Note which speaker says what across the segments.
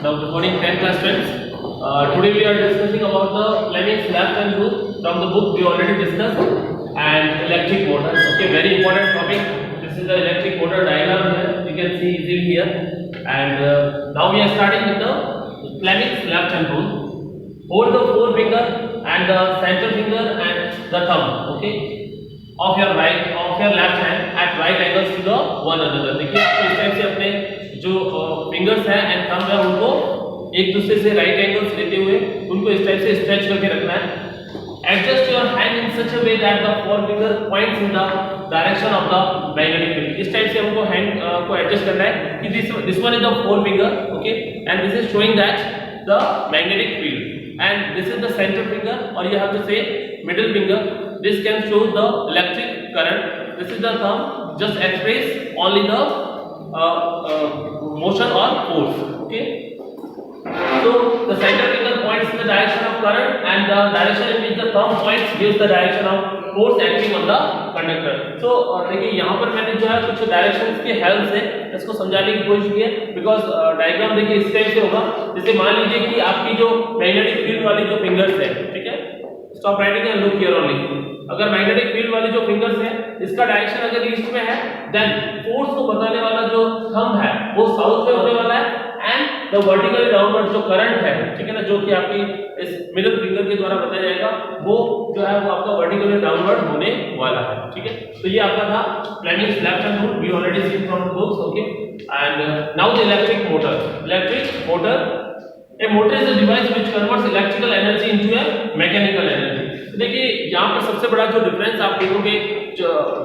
Speaker 1: Now, good morning, 10th class friends. Today we are discussing about the Fleming's left hand rule from the book we already discussed, and electric motor. Okay, very important topic. This is the electric motor diagram here. You can see easily here. And now we are starting with the Fleming's left hand rule. Hold the forefinger and the center finger and the thumb. Okay, of your left hand at right angles to the one another. देखिए आपको इस type से अपने जो fingers हैं and thumb है उनको एक दूसरे से राइट एंगल्स लेते हुए उनको इस टाइप से स्ट्रेच करके रखना है. Adjust your hand in such a way that the forefinger points in the direction of the magnetic field. इस टाइप से हमको हैंड को एडजस्ट करना है कि this one is the forefinger. Okay, and this is showing that the magnetic field and this is the centre finger or you have to say middle finger. This can show the electric current. This is the thumb. Just express only the motion or force. Okay. So the center finger points in the direction of current, and the direction in which the thumb points gives the direction of force acting on the conductor. So देखिए यहाँ पर मैंने जो है कुछ directions के help से इसको समझाने की कोशिश की है. बिकॉज डायग्राम देखिए इस टाइप से होगा. जैसे मान लीजिए कि आपकी जो मैग्नेटिक फील्ड वाली जो फिंगर्स है, ठीक है, stop writing and look here only. अगर मैग्नेटिक फील्ड वाली जो फिंगर्स है इसका डायरेक्शन अगर ईस्ट में है, देन फोर्स को बताने वाला जो थंब है वो साउथ में होने वाला है, एंड द वर्टिकली डाउनवर्ड जो करंट है, ठीक है ना, जो कि आपकी इस मिडिल फिंगर के द्वारा बताया जाएगा, वो जो है वो आपका वर्टिकली डाउनवर्ड होने वाला है. ठीक है, तो ये आपका था Fleming's left hand rule. We already seen from the books. Okay, and now the electric motor. Electric motor, a motor is a device which converts electrical energy into a mechanical energy. देखिए यहाँ पर सबसे बड़ा जो difference आप देखोगे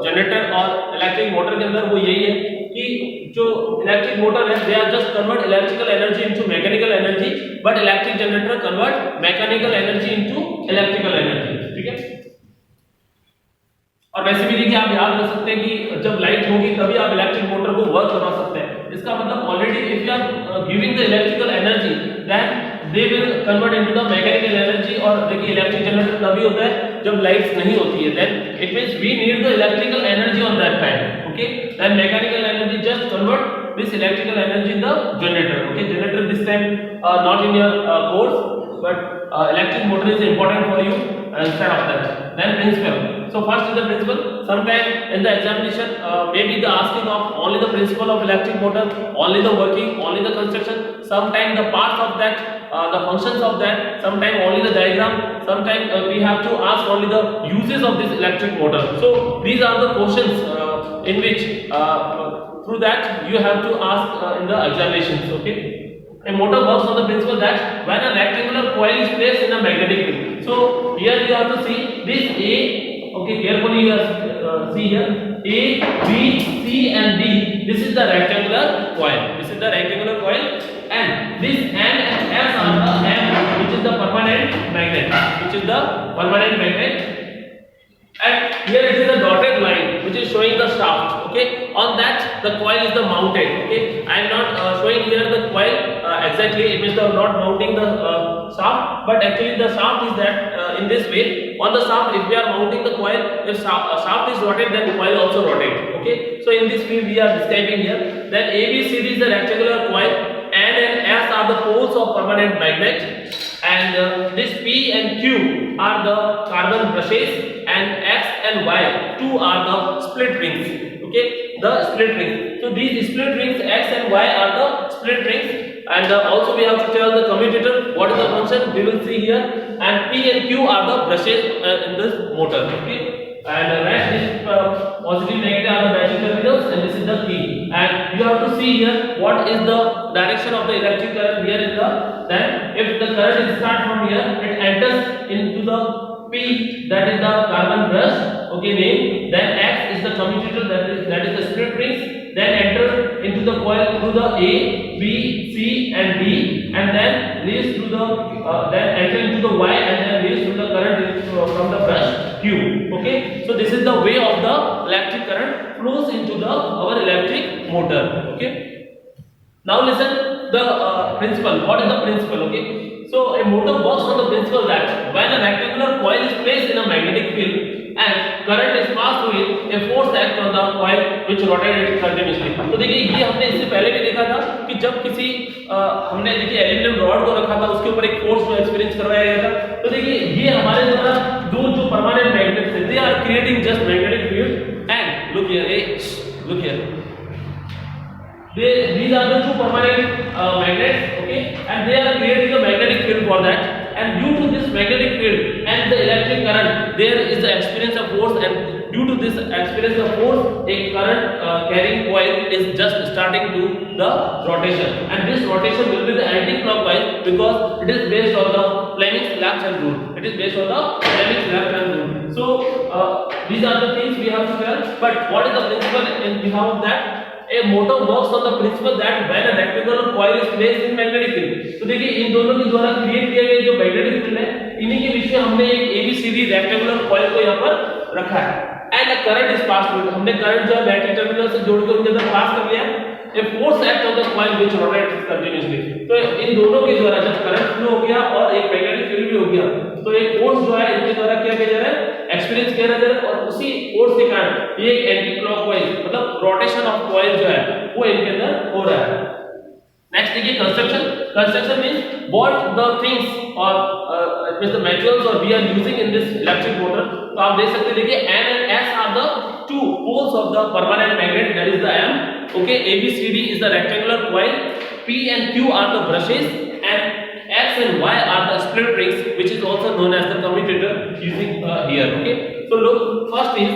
Speaker 1: generator और electric motor के अंदर वो यही है कि जो इलेक्ट्रिक मोटर है they are just convert electrical energy into mechanical energy, but electric generator convert mechanical energy into electrical energy. ठीक है, और वैसे भी देखिए आप याद रख सकते हैं कि जब लाइट होगी तभी आप इलेक्ट्रिक मोटर को वर्क करवा सकते हैं. इसका मतलब already if you are giving the electrical energy then they will convert into the mechanical energy. और देखिए इलेक्ट्रिक जनरेटर तभी होता है जब लाइट्स नहीं होती है, then it means we need the electrical energy on that time. Okay, then mechanical energy just convert this electrical energy in the generator. Okay, generator this time not in your course, but electric motor is important for you instead of that. Then principle. So first is the principle. Sometime in the examination maybe the asking of only the principle of electric motor, only the working, only the construction, sometime the parts of that, the functions of that, sometime only the diagram, sometime we have to ask only the uses of this electric motor. So these are the questions in which through that you have to ask in the examinations. Okay, a motor works on the principle that when a rectangular coil is placed in a magnetic field. So here you have to see this A. Okay, carefully you see here A, B, C and D. This is the rectangular coil. This is the rectangular coil, and this N and S are the M, which is the permanent magnet. Which is the permanent magnet. And here it is a dotted line which is showing the shaft. Okay, on that the coil is the mounted. Okay, I am not showing here the coil exactly. It means not mounting the shaft, but actually the shaft is that in this way. On the shaft, if we are mounting the coil, if shaft is rotated, then the coil also rotates. Okay, so in this field we are describing here. Then ABCD is the rectangular coil, N and S are the poles of permanent magnet, and this P and Q are the carbon brushes, and X and Y two are the split rings. Okay, the split rings. So these split rings X and Y are the split rings, and also we have to tell the commutator what is the function. We will see here, and P and Q are the brushes in this motor. Okay, and rest is positive, negative are the battery terminals, and this is the key. And you have to see here what is the direction of the electric current. Here is the, then if the current is start from here, it enters into the P, that is the carbon brush. Okay, name. Then X is the commutator, that is the split rings. Then enter into the coil through the A, B, C and D, and then leads through the then enter into the Y, and then leads through the current from the brush Q. Okay, so this is the way of the electric current flows into the our electric motor. Okay, now listen the principle. What is the principle? Okay, so a motor works on the principle that when a rectangular coil is placed in a magnetic field, and current is passed through it, a force acts on the coil which rotates it continuously. तो देखिए ये हमने इससे पहले भी देखा था कि जब किसी हमने देखिए एल्यूमिनियम रॉड को रखा था उसके ऊपर एक फोर्स को एक्सपीरियंस करवाया गया था। तो देखिए ये हमारे द्वारा दो जो परमानेंट मैग्नेट्स हैं, they are creating just magnetic field and look here these are the two permanent magnets, okay, and they are creating a magnetic field for that, and due to this magnetic field and the electric current there is the experience of force, and due to this experience of force a current carrying coil is just starting to the rotation, and this rotation will be the anti-clockwise because it is based on the Fleming's left hand rule. It is based on the Fleming's left hand rule. So these are the things we have to tell, but what is the principle in behalf of that? A motor works on the principle that when a rectangular coil is placed in magnetic field. तो देखिए इन दोनों के द्वारा create किए गए जो magnetic field है, इन्हीं के बीच में हमने एक ABCD रेक्टेंगुलर कॉइल को यहाँ पर रखा है and current is pass through. हमने करंट जो है बैटरी टर्मिनल से जोड़ के उनके अंदर पास कर लिया। A force act on the coil which rotates continuously. तो इन दोनों के द्वारा जब करंट फ्लो हो गया और एक मैग्नेटिक फील्ड भी हो गया, तो एक फोर्स जो है इनके द्वारा क्या किया जा रहा है, एक्सपीरियंस किया जा रहा है, और उसी फोर्स के कारण ये एक एंटी क्लॉकवाइज मतलब रोटेशन ऑफ कॉइल जो है वो इनके अंदर हो रहा है। नेक्स्ट देखिए construction means what the things और मींस द materials और we are using in this electric motor. तो आप देख सकते हैं, देखिए N and S are the two poles of the permanent magnet, that is the M, okay, ABCD is the rectangular coil, P and Q are the brushes, and X and Y are the split rings, which is also known as the commutator using here, okay. So look, first is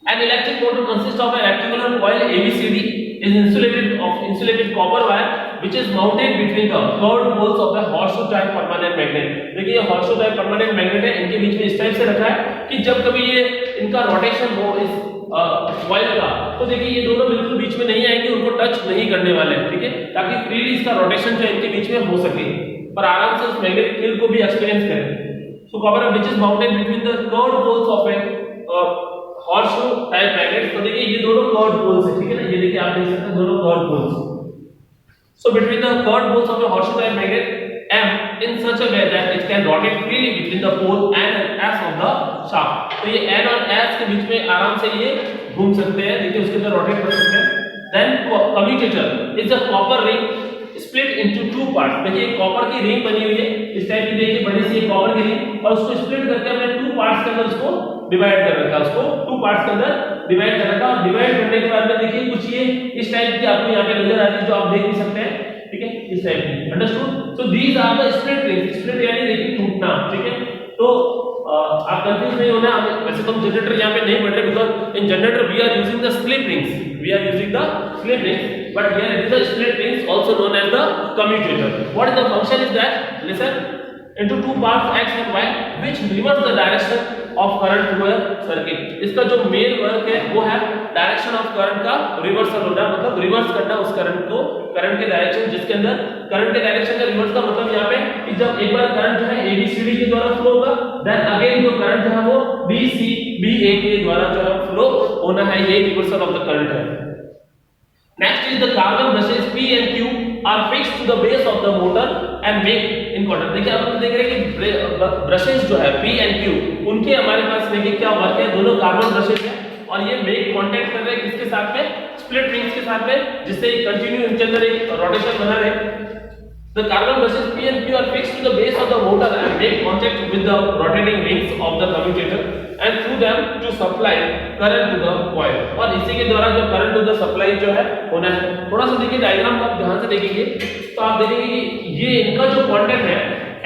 Speaker 1: an electric motor consists of a rectangular coil ABCD is insulated copper wire which is mounted between the curved poles of a horseshoe type permanent magnet। देखिए ये horseshoe type permanent magnet है, इनके बीच में इस type से रखा है कि जब कभी ये इनका रोटेशन हो इस कॉइल का, तो देखिए ये दोनों बिल्कुल बीच में नहीं आएंगे, उनको टच नहीं करने वाले हैं, ठीक है, ताकि फ्रीली इसका रोटेशन जो इनके बीच में हो सके पर आराम से उस मैग्नेटिक फील्ड को भी एक्सपीरियंस करें। So copper which is mounted between the curved poles of a horseshoe type magnet। तो देखिए ये दोनों कर्व्ड पोल्स है, ठीक है ना, ये देखिए आप देख सकते हैं दोनों curved poles. So between the curved poles of a horseshoe type magnet M in such a way that it can rotate freely between the pole N and S of the shaft। तो ये N और S के बीच में आराम से ये घूम सकते हैं, देखिए उसके अंदर रोटेट कर सकते हैं। Then commutator is a copper ring split into two parts। देखिए कॉपर की रिंग बनी हुई है इस टाइप की, देखिए बड़ी सी कॉपर की रिंग, और उसको स्प्लिट करके हमने टू पार्ट्स के अंदर उसको डिवाइड कर रखा है, उसको टू पार्ट्स के अंदर डिवाइड कर रखा, और डिवाइड करने के बाद में देखिए कुछ ये इस टाइप की आपको यहाँ पे नजर आ रही है जो आप देख भी सकते हैं, ठीक है, इस टाइप की, understood. So these are the split rings, split यानी देखिए टूटना, ठीक है। तो आप कंफ्यूज नहीं होना, वैसे तो हम जनरेटर यहाँ पे नहीं पढ़ रहे because in generator we are using the slip rings, but here it is a split rings also known as the commutator। what is the function is that, listen, into two parts X and Y which reverse the direction of current through a circuit। इसका जो main work है वो है direction of current का reversal होना, मतलब reverse करना उस करंट को, करंट के डायरेक्शन, जिसके अंदर करंट के डायरेक्शन का रिवर्स का मतलब यहाँ पे कि जब एक बार करंट जो है ABCD के द्वारा फ्लो होगा, देन अगेन जो करंट जो है वो BCBA के द्वारा जो है फ्लो होना है, ये रिवर्सल ऑफ द करंट है। Next is the carbon brushes P and Q are fixed to the base of the motor and make in contact। देखिए आप देख रहे हैं कि ब्रशेस जो है P and Q, उनके हमारे पास देखिए क्या वर्क है, दोनों कार्बन ब्रशेस हैं और ये मेक कांटेक्ट कर रहे हैं किसके साथ में, स्प्लिट रिंग्स के साथ में, जिससे कंटिन्यू इनके अंदर एक रोटेशन बना रहे। The carbon brushes P and Q are fixed to the base of the motor and make contact with the rotating rings of the commutator and through them to supply current to the coil। और इसी के द्वारा जो current to the supply जो है होना है। थोड़ा सा देखिए डायग्राम को आप ध्यान से देखेंगे तो आप देखेंगे कि ये इनका जो कांटेक्ट है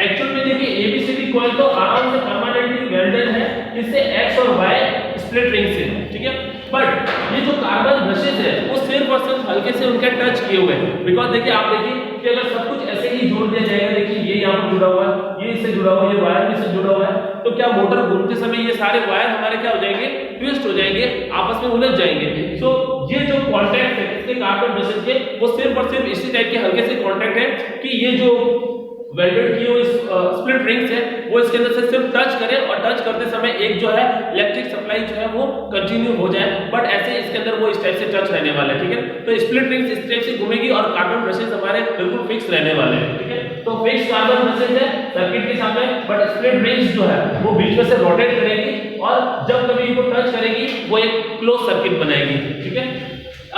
Speaker 1: एक्चुअल में देखिए ABCD कॉइल तो आराम से परमानेंटली वेल्डेड है, इससे X और Y स्प्लिट रिंग से, ठीक है, बट ये जो कार्बन ब्रशेस है वो सिर्फ और सिर्फ हल्के से उनके टच किए हुए हैं। बिकॉज देखिए आप देखिए कि अगर सब कुछ ऐसे ही जोड़ दिया जाएगा, देखिए ये यहाँ पर जुड़ा हुआ है, ये इससे जुड़ा हुआ है, ये वायर भी से जुड़ा हुआ है, तो क्या मोटर घूमते समय ये सारे वायर हमारे क्या हो जाएंगे, ट्विस्ट हो जाएंगे, आपस में उलझ जाएंगे। सो ये जो कांटेक्ट है इसके कार्बन ब्रशेस के वो सिर्फ और सिर्फ इसी टाइप के हल्के से कांटेक्ट है कि ये जो वेल्डेड की हुई स्प्लिट रिंग्स है वो इसके अंदर से सिर्फ टच करें और टच करते समय एक जो है इलेक्ट्रिक सप्लाई जो है वो कंटिन्यू हो जाए, बट ऐसे इसके अंदर वो इस टाइप से टच रहने वाला है, ठीक है। तो स्प्लिट रिंग्स इस टाइप से घूमेगी और कार्बन ब्रशेस हमारे बिल्कुल फिक्स रहने वाले हैं, ठीक है। तो फिक्स कार्बन ब्रशेस है सर्किट के सामने, बट स्प्लिट रिंग्स जो है वो बीच में से रोटेट करेगी और जब कभी इनको टच करेगी वो एक क्लोज सर्किट बनाएगी, ठीक है।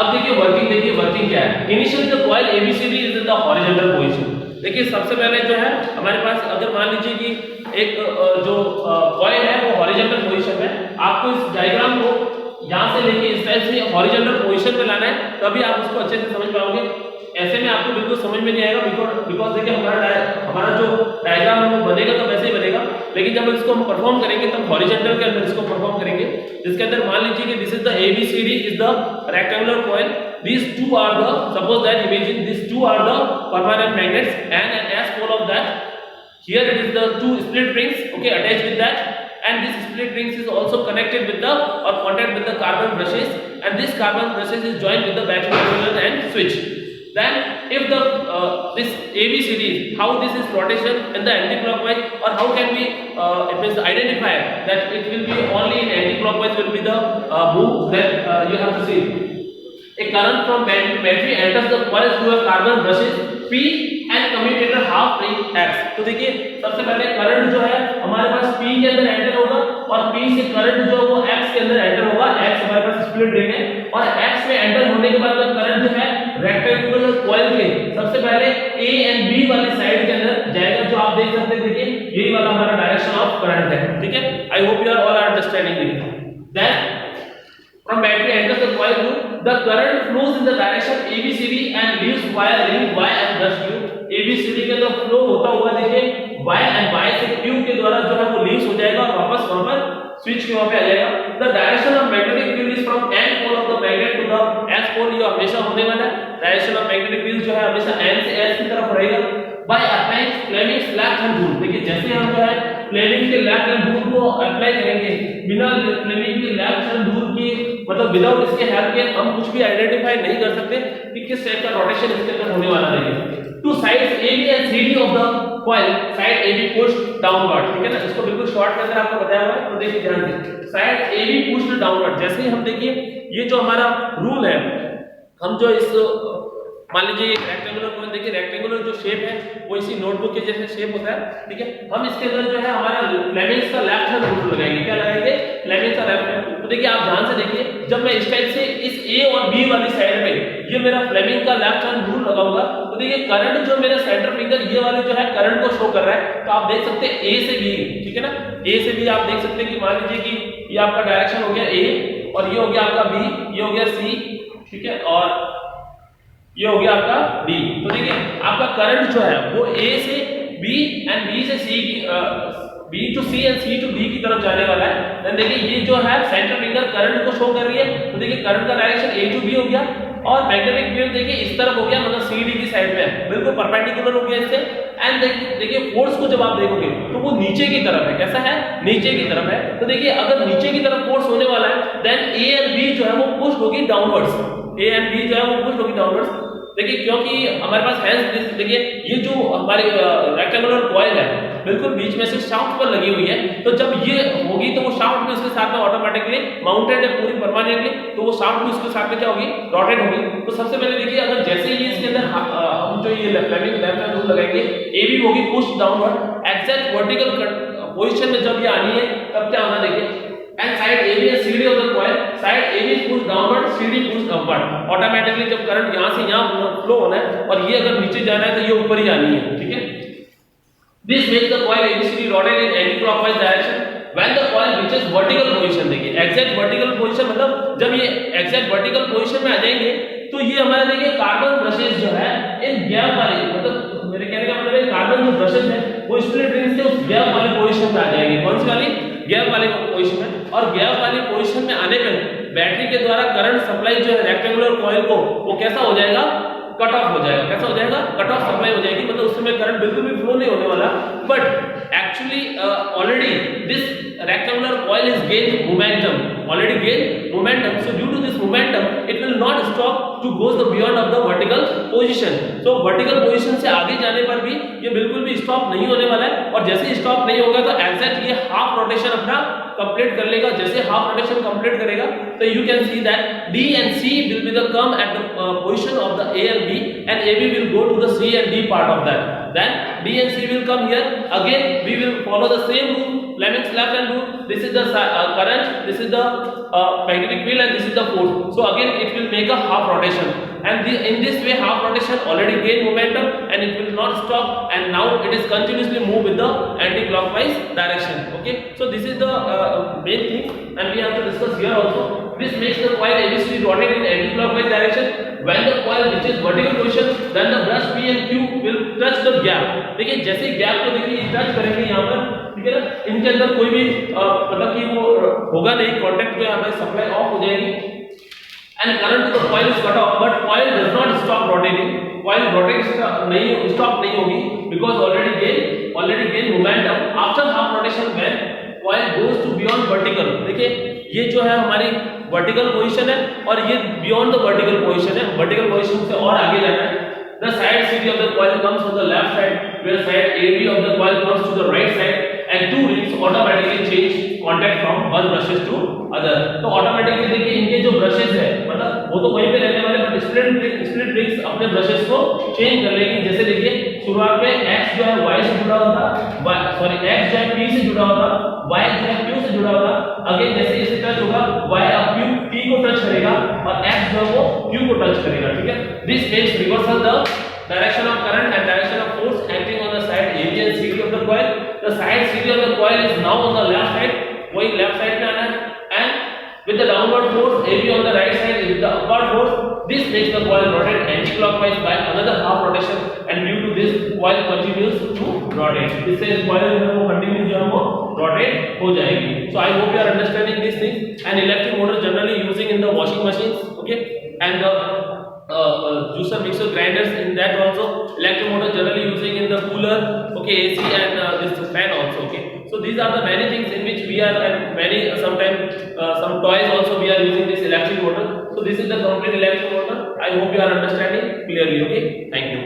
Speaker 1: अब देखिए वर्किंग क्या है। Initially the coil ABCD is in the horizontal position. देखिए सबसे पहले जो है हमारे पास, अगर मान लीजिए कि एक जो कॉइल है वो हॉरिजॉन्टल पोजीशन में, आपको इस डायग्राम को यहां से लेके इस टाइप से हॉरिजॉन्टल पोजीशन पे लाना है, तभी आप उसको अच्छे से समझ पाओगे। ऐसे में आपको बिल्कुल समझ में नहीं आएगा, बिकॉज देखिए हमारा जो डायग्राम है वो बनेगा तो वैसे ही बनेगा, लेकिन जब इसको हम परफॉर्म करेंगे तब हॉरिजॉन्टल के अंदर इसको परफॉर्म करेंगे, जिसके अंदर मान लीजिए कि this is the ABCD is the rectangular coil, these two are the, suppose that imagine these two are the permanent magnets and an S pole of that, here it is the two split rings, okay, attached with that, and this split rings is also connected with the or contact with the carbon brushes, and this carbon brushes is joined with the battery terminal and switch. Then if the this ABCD, how this is rotation in the anti-clockwise, or how can we it means identify that it will be only in anti-clockwise will be the move, then you have to see a current from battery enters the coil through a carbon brushes P and commutator half ring X। तो देखिए सबसे पहले current जो है हमारे पास P के अंदर enter होगा और P से करंट जो वो X के अंदर एंटर होगा। X हमारे पास स्प्लिट रिंग है और X में एंटर होने के बाद करंट जो है रेक्टेंगुलर कॉइल के सबसे पहले A एंड B वाली साइड के अंदर जाएगा, जो आप देख सकते हैं। देखिए यही वाला हमारा डायरेक्शन ऑफ करंट है, ठीक है। I hope you are all understanding it. Then from battery enters the coil loop, the current flows in the direction ABCD and leaves via ring Y and brush Q। ABCD के अंदर flow होता हुआ देखिए Y and Y से Q के द्वारा जो है वो लीव्स हो जाएगा और वापस वहां पर स्विच के वहां पे आ जाएगा। The direction of magnetic field is from N pole of the magnet to the S pole, ये हमेशा होने वाला है। डायरेक्शन ऑफ मैग्नेटिक फील्ड जो है हमेशा N से S की तरफ रहेगा। By applying Fleming's left hand rule, देखिए जैसे हम जो है फ्लेमिंग के लेफ्ट हैंड रूल को अप्लाई करेंगे, बिना फ्लेमिंग के लेफ्ट हैंड रूल की मतलब विदाउट इसके हेल्प के हम कुछ भी आइडेंटिफाई नहीं कर सकते कि किस टाइप का रोटेशन इसके अंदर होने वाला है। Two sides AB and CD of the coil, side AB pushed downward, ठीक है ना। इसको बिल्कुल शॉर्ट के अंदर आपको बताया हुआ है, तो देखिए ध्यान से साइड AB पुश्ड डाउनवर्ड। जैसे ही हम देखिए ये जो हमारा रूल है, हम जो इस मान लीजिए रेक्टेंगुलर कॉइल, देखिए रेक्टेंगुलर जो शेप है वो इसी नोटबुक के जैसे शेप होता है, ठीक है। हम इसके अंदर जो है हमारा फ्लेमिंग्स का लेफ्ट हैंड रूल लगाएंगे। क्या लगाएंगे? फ्लेमिंग्स का लेफ्ट हैंड। तो देखिए आप ध्यान से देखिए, जब मैं इस टाइप से इस A और B वाली साइड में ये मेरा फ्लेमिंग का लेफ्ट हैंड रूल लगाऊंगा, तो देखिए करंट जो मेरा सेंटर फिंगर ये वाले जो है करंट को शो कर रहा है। तो आप देख सकते हैं A से B, ठीक है ना। A से B आप देख सकते हैं कि मान लीजिए कि ये आपका डायरेक्शन हो गया A और ये हो गया आपका B, ये हो गया C, ठीक है, और ये हो गया आपका D। तो देखिए आपका करंट जो है वो A से B एंड B से C की B to C and C to D की तरफ जाने वाला है। देन देखिए ये जो है सेंटर फिंगर करंट को शो कर रही है, तो देखिए करंट का डायरेक्शन A to B हो गया और मैग्नेटिक फील्ड देखिए इस तरफ हो गया, मतलब CD की साइड में बिल्कुल परपेंडिकुलर हो गया इससे। एंड देखिए फोर्स को जब आप देखोगे तो वो नीचे की तरफ है। कैसा है? नीचे की तरफ है। तो देखिए अगर नीचे की तरफ फोर्स होने वाला है, देन A एंड B जो है वो पुश होगी डाउनवर्ड्स। A एंड B जो है वो पुश होगी डाउनवर्ड्स। देखिए क्योंकि हमारे पास है, देखिए ये जो हमारी रेक्टेंगुलर कॉइल है बिल्कुल बीच में से शाफ्ट पर लगी हुई है, तो जब ये होगी तो वो शाफ्ट भी उसके साथ में ऑटोमेटिकली माउंटेड है पूरी परमानेंटली, तो वो शाफ्ट भी उसके साथ में क्या होगी? रोटेट होगी। तो सबसे पहले देखिए अगर जैसे ही इसके अंदर हम जो ये फ्लेमिंग लेफ्ट हैंड रूल लगाएंगे, AB होगी push downward, exact vertical position में जब ये आनी है तब क्या होना देखिए, and side AB is CD of the coil, side AB is pushed downward, CD pushed upward। Automatically जब करंट यहां से यहां फ्लो होना है और ये अगर नीचे जाना है तो ये ऊपर ही आनी है, ठीक है। This makes the coil ABCD rotate in anti-clockwise direction when the coil reaches vertical position। देखिए एग्जैक्ट वर्टिकल पोजीशन, मतलब जब ये एग्जैक्ट वर्टिकल पोजीशन में आ जाएंगे तो ये हमारे देखिए कार्बन ब्रशेस जो है इन गैप वाले, मतलब मेरे कहने का मतलब है कार्बन जो ब्रशेस है वो स्प्लिट रिंग से उस गैप वाले पोजीशन में आ जाएंगे। कौन सी वाली? गैप वाले पोजीशन में। और गैप वाली पोजीशन में आने पर बैटरी के द्वारा करंट सप्लाई जो है रेक्टेंगुलर कॉइल को वो कैसा हो जाएगा? कट ऑफ हो जाएगा। कैसा हो जाएगा? कट ऑफ सप्लाई हो जाएगी, मतलब उस समय करंट बिल्कुल भी फ्लो नहीं होने वाला। But actually already this rectangular coil is gain momentum, already gain momentum. So due to this momentum it will not stop to goes the beyond of the vertical position. तो vertical position से आगे जाने पर भी ये बिल्कुल भी stop नहीं होने वाला है, और जैसे स्टॉप नहीं होगा तो एग्जैक्ट ये हाफ रोटेशन अपना कंप्लीट कर लेगा। जैसे हाफ रोटेशन कंप्लीट करेगा तो you can see that D and C will be the come at the position of the A and B, and AB will go to the C and D part of that। then B and C will come here. Again we will follow the same rule, Fleming's left hand rule. This is the current, this is the magnetic field, and this is the force. So again it will make a half rotation, and in this way half rotation already gain momentum and it will not stop, and now it is continuously move with the anti-clockwise direction. Okay, so this is the main thing, and we have to discuss here also. This makes the coil ABCD rotate in anti-clockwise direction. When the coil reaches vertical position, then the brush P and Q will touch the gap. देखिए जैसे gap को देखिए touch करेंगे यहाँ पर, ठीक है ना, इनके अंदर कोई भी मतलब कि वो होगा नहीं, कांटेक्ट पे हमारी सप्लाई ऑफ हो जाएगी, and current to the coil is cut off, but coil does not stop rotating. Coil rotates नहीं, stop नहीं होगी, because already gain momentum after half rotation when coil goes to beyond vertical. देखिए ये जो है हमारी वर्टिकल पोजीशन है और ये बियॉन्ड द वर्टिकल पोजीशन है, वर्टिकल पोजीशन से और आगे जाना है. The side CD of the coil comes from the left side, where side AB of the coil comes to the right side, and two rings automatically change contact from one brushes to other. तो automatically देखिए इनके जो brushes है, मतलब वो तो वहीं पे रहने वाले, बट स्प्लिट रिंग्स अपने ब्रशेस को चेंज कर लेंगी. जैसे देखिए शुरुआत में X जो है Y से जुड़ा होता, X जो है P से जुड़ा होता, Y जो है Q से जुड़ा होता. अगेन जैसे इसे टच होगा Y अब P को टच करेगा और X जो है वो Q को टच करेगा. ठीक है, this makes reversal the direction of current and direction of force acting on the side AB and CD of the coil. The side CD of the coil is now on the left side, वही left side में आना है, and with the downward force AB on the right side is the upward force. This makes the coil rotate anti-clockwise by another half rotation, and due to this coil continues to rotate. इससे coil जो है वो continue जो है वो rotate हो जाएगी. So I hope you are understanding these things. And electric motor generally using in the washing machines, okay, and the juicer, mixer, grinders, in that also. Electric motor generally using in the cooler, okay, AC, and this fan also. Okay, so these are the many things in which we are, and many sometimes some toys also we are using this electric motor. So this is the complete electric motor. I hope you are understanding clearly. Okay, thank you.